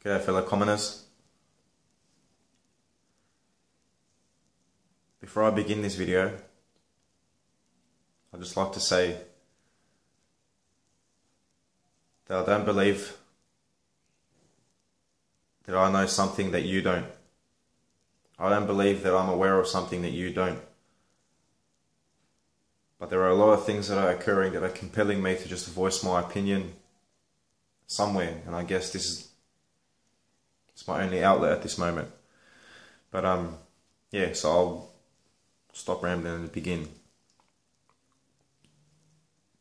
G'day fellow commoners. Before I begin this video, I'd just like to say that I don't believe that I know something that you don't. I don't believe that I'm aware of something that you don't. But there are a lot of things that are occurring that are compelling me to just voice my opinion somewhere, and I guess it's my only outlet at this moment. But yeah, so I'll stop rambling and begin.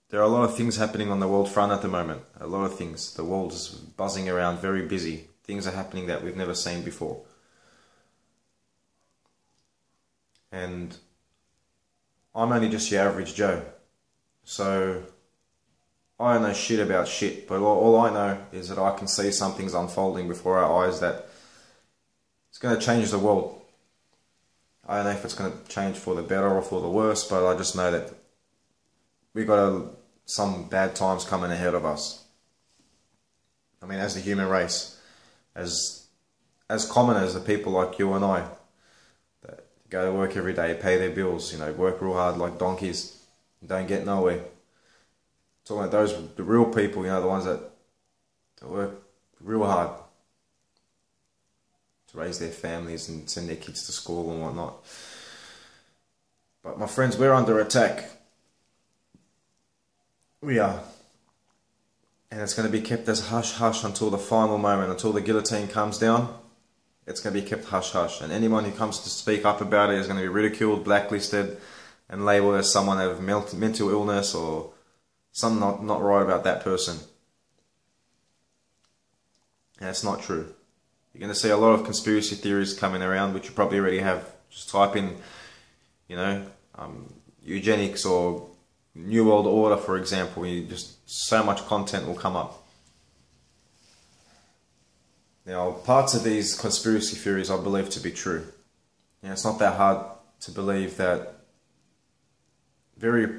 There are a lot of things happening on the world front at the moment. A lot of things. The world is buzzing around, very busy. Things are happening that we've never seen before. And I'm only just your average Joe. So I don't know shit about shit, but all I know is that I can see something's unfolding before our eyes that it's going to change the world. I don't know if it's going to change for the better or for the worse, but I just know that we got some bad times coming ahead of us. I mean, as the human race, as commoners, the people like you and I, that go to work every day, pay their bills, work real hard like donkeys, don't get nowhere. Talking about the real people, the ones that work real hard to raise their families and send their kids to school and whatnot. But my friends, we're under attack. We are. And it's going to be kept as hush-hush until the final moment, until the guillotine comes down. It's going to be kept hush-hush. And anyone who comes to speak up about it is going to be ridiculed, blacklisted, and labelled as someone that have mental illness or something not right about that person. And it's not true. You're going to see a lot of conspiracy theories coming around, which you probably already have. Just type in, eugenics or New World Order, for example. So much content will come up. Now, parts of these conspiracy theories I believe to be true. It's not that hard to believe that very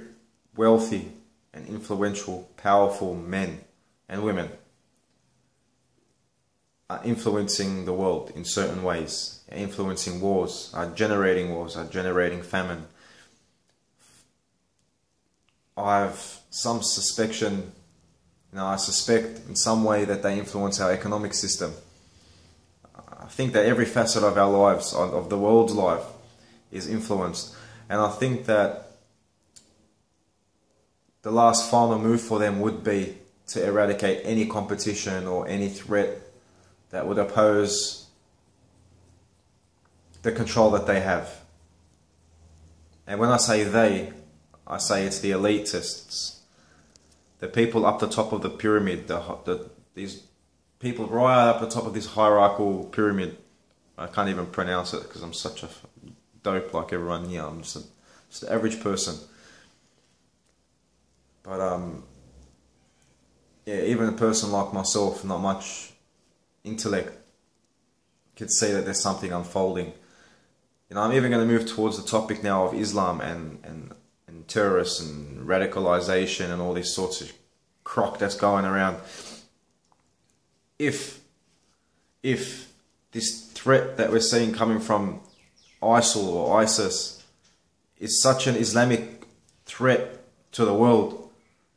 wealthy and influential, powerful men and women are influencing the world in certain ways, influencing wars, are generating famine. I have some suspicion, I suspect in some way that they influence our economic system. I think that every facet of our lives, of the world's life, is influenced. And I think that the last final move for them would be to eradicate any competition or any threat that would oppose the control that they have. And when I say they, I say it's the elitists, the people up the top of the pyramid, these people right up the top of this hierarchical pyramid. I can't even pronounce it because I'm such a dope like everyone here. I'm just an average person. But yeah, even a person like myself, not much intellect, could see that there's something unfolding. I'm even going to move towards the topic now of Islam and terrorists and radicalization and all these sorts of crock that's going around. If this threat that we're seeing coming from ISIL or ISIS is such an Islamic threat to the world,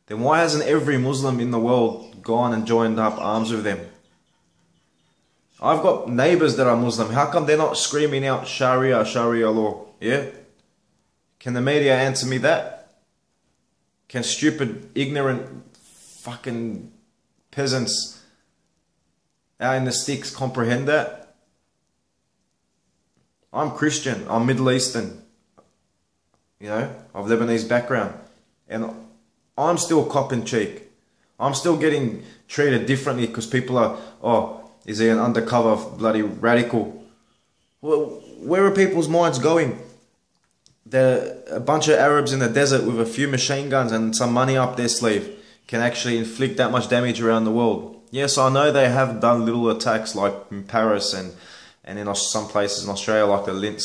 then why hasn't every Muslim in the world gone and joined up arms with them? I've got neighbors that are Muslim. How come they're not screaming out Sharia, Sharia law? Yeah? Can the media answer me that? Can stupid, ignorant, fucking peasants out in the sticks comprehend that? I'm Christian. I'm Middle Eastern. Of Lebanese background. And I'm still cop in cheek. I'm still getting treated differently because people are, is he an undercover bloody radical? Well, where are people's minds going? A bunch of Arabs in the desert with a few machine guns and some money up their sleeve can actually inflict that much damage around the world. Yes, I know they have done little attacks like in Paris and in some places in Australia like the Lint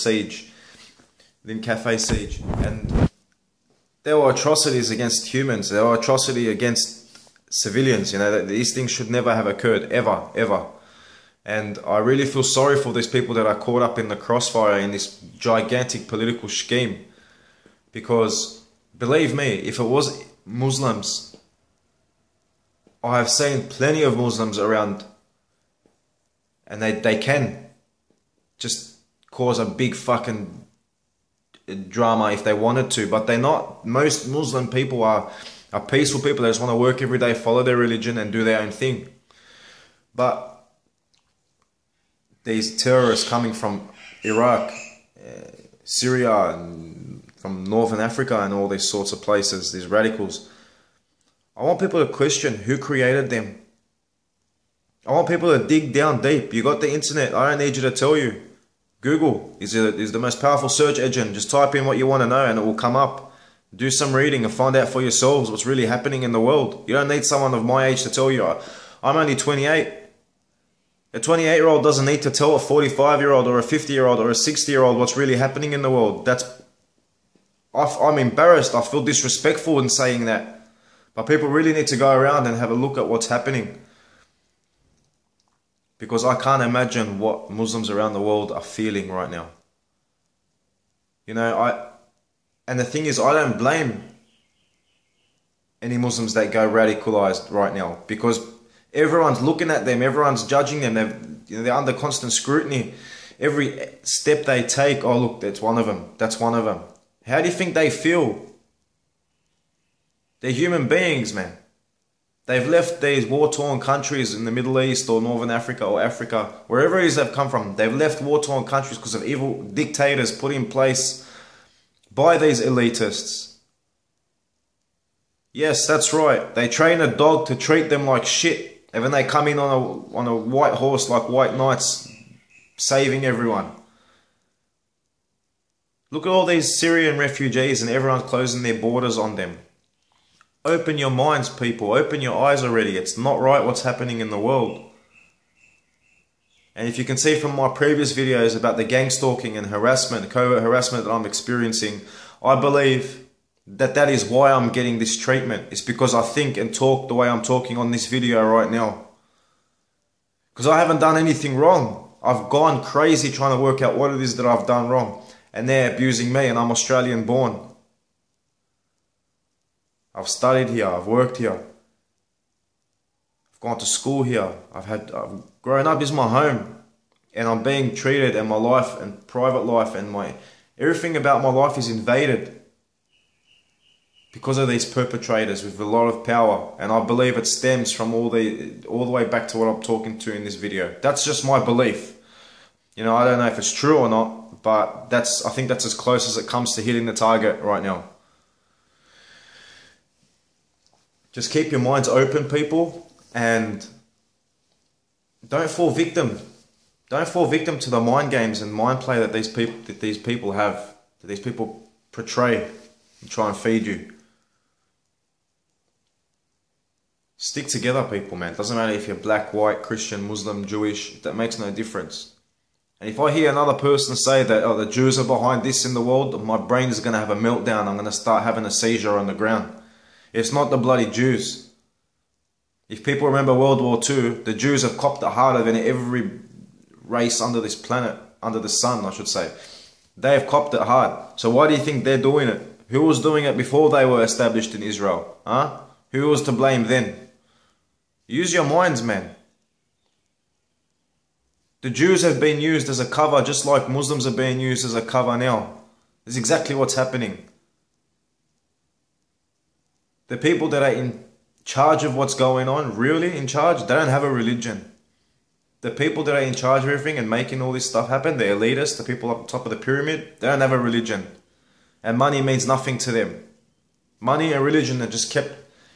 Cafe siege. And there were atrocities against humans. There were atrocity against civilians. These things should never have occurred, ever, ever. And I really feel sorry for these people that are caught up in the crossfire in this gigantic political scheme. Because, believe me, if it was Muslims, I have seen plenty of Muslims around, and they can just cause a big fucking drama if they wanted to, but they're not. Most Muslim people are peaceful people. They just want to work every day, follow their religion and do their own thing. But these terrorists coming from Iraq, Syria, and from Northern Africa and all these sorts of places, these radicals, I want people to question who created them. I want people to dig down deep. You got the internet. I don't need you to tell you. Google is the most powerful search engine. Just type in what you want to know and it will come up. Do some reading and find out for yourselves what's really happening in the world. You don't need someone of my age to tell you. I'm only 28. A 28-year-old doesn't need to tell a 45-year-old or a 50-year-old or a 60-year-old what's really happening in the world. I'm embarrassed. I feel disrespectful in saying that. But people really need to go around and have a look at what's happening. Because I can't imagine what Muslims around the world are feeling right now. You know, and the thing is, I don't blame any Muslims that go radicalized right now. Because everyone's looking at them, everyone's judging them, they're under constant scrutiny. Every step they take, oh look, that's one of them, that's one of them. How do you think they feel? They're human beings, man. They've left these war-torn countries in the Middle East or Northern Africa or Africa, wherever it is they've come from. They've left war-torn countries because of evil dictators put in place by these elitists. Yes, that's right. They train a dog to treat them like shit. And then they come in on a white horse like white knights, saving everyone. Look at all these Syrian refugees and everyone's closing their borders on them. Open your minds, people. Open your eyes already. It's not right what's happening in the world. And if you can see from my previous videos about the gangstalking and harassment, covert harassment that I'm experiencing, I believe that is why I'm getting this treatment. It's because I think and talk the way I'm talking on this video right now. Because I haven't done anything wrong. I've gone crazy trying to work out what it is that I've done wrong. And they're abusing me, and I'm Australian born. I've studied here, I've worked here. I've gone to school here. I've grown up is my home. And I'm being treated, and my life and private life and everything about my life is invaded. Because of these perpetrators with a lot of power. And I believe it stems from all the way back to what I'm talking to in this video. That's just my belief. You know, I don't know if it's true or not, but I think that's as close as it comes to hitting the target right now. Just keep your minds open, people, and don't fall victim. Don't fall victim to the mind games and mind play that these people have, that these people portray and try and feed you. Stick together, people, man. It doesn't matter if you're black, white, Christian, Muslim, Jewish. That makes no difference. And if I hear another person say that, oh, the Jews are behind this in the world, my brain is going to have a meltdown. I'm going to start having a seizure on the ground. It's not the bloody Jews. If people remember World War II, the Jews have copped it harder than every race under this planet, under the sun, I should say. They have copped it hard. So why do you think they're doing it? Who was doing it before they were established in Israel? Huh? Who was to blame then? Use your minds, man. The Jews have been used as a cover just like Muslims are being used as a cover now. This is exactly what's happening. The people that are in charge of what's going on, really in charge, they don't have a religion. The people that are in charge of everything and making all this stuff happen, the elitists, the people up the top of the pyramid, they don't have a religion. And money means nothing to them. Money and religion are just kept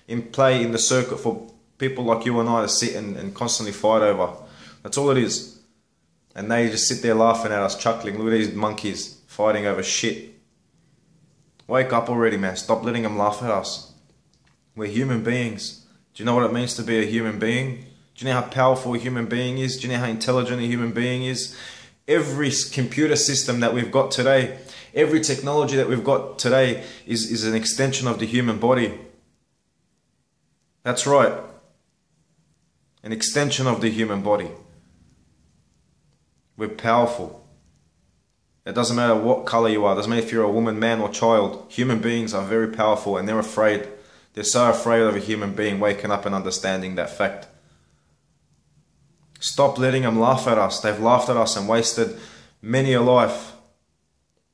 in play in the circuit for people like you and I to sit and constantly fight over. That's all it is. And they just sit there laughing at us, chuckling. Look at these monkeys fighting over shit. Wake up already, man. Stop letting them laugh at us. We're human beings. Do you know what it means to be a human being? Do you know how powerful a human being is? Do you know how intelligent a human being is? Every computer system that we've got today, every technology that we've got today is an extension of the human body. That's right. An extension of the human body. We're powerful. It doesn't matter what color you are. It doesn't matter if you're a woman, man or child. Human beings are very powerful and they're afraid. They're so afraid of a human being waking up and understanding that fact. Stop letting them laugh at us. They've laughed at us and wasted many a life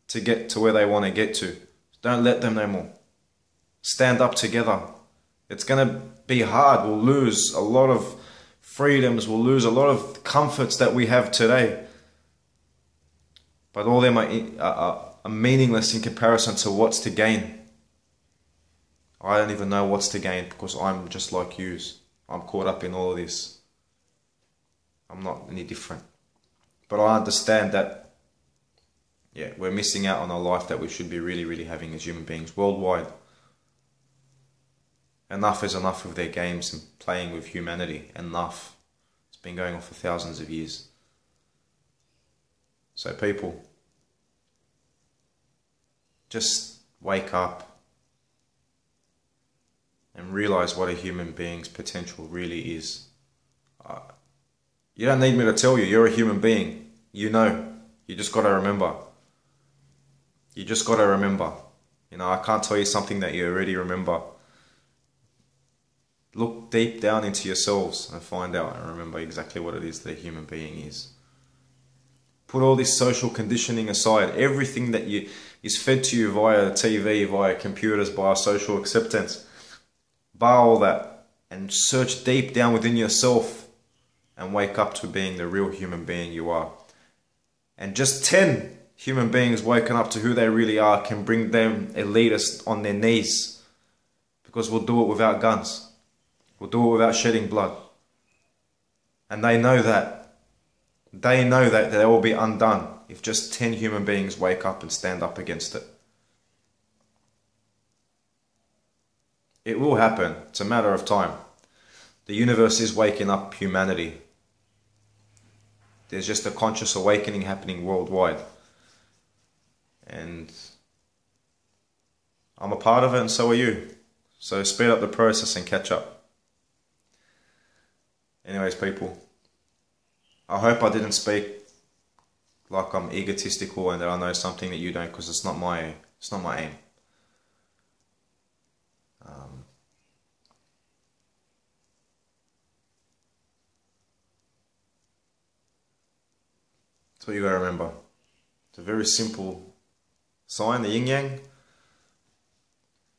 to get to where they want to get to. Don't let them no more. Stand up together. It's going to be hard. We'll lose a lot of freedoms. We'll lose a lot of comforts that we have today. But all them are meaningless in comparison to what's to gain. I don't even know what's to gain because I'm just like yous. I'm caught up in all of this. I'm not any different. But I understand that, yeah, we're missing out on a life that we should be really, really having as human beings worldwide. Enough is enough with their games and playing with humanity. Enough. It's been going on for thousands of years. So people, just wake up and realize what a human being's potential really is. You don't need me to tell you, you're a human being. You know. You just got to remember. You just got to remember. You know, I can't tell you something that you already remember. Look deep down into yourselves and find out and remember exactly what it is that a human being is. Put all this social conditioning aside. Everything that is fed to you via TV, via computers, via social acceptance. Bar all that and search deep down within yourself and wake up to being the real human being you are. And just 10 human beings waking up to who they really are can bring them elitists on their knees. Because we'll do it without guns. We'll do it without shedding blood. And they know that. They know that they will be undone if just 10 human beings wake up and stand up against it. It will happen. It's a matter of time. The universe is waking up humanity. There's just a conscious awakening happening worldwide. And I'm a part of it and so are you. So speed up the process and catch up. Anyways, people, I hope I didn't speak like I'm egotistical and that I know something that you don't, because it's not my aim. That's what you gotta remember. It's a very simple sign, the yin yang.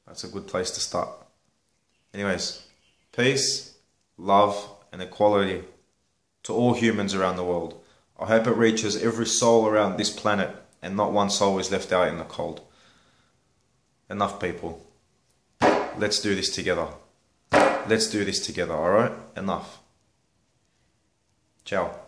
That's a good place to start. Anyways, peace, love, and equality to all humans around the world. I hope it reaches every soul around this planet and not one soul is left out in the cold. Enough, people. Let's do this together. Let's do this together, alright? Enough. Ciao.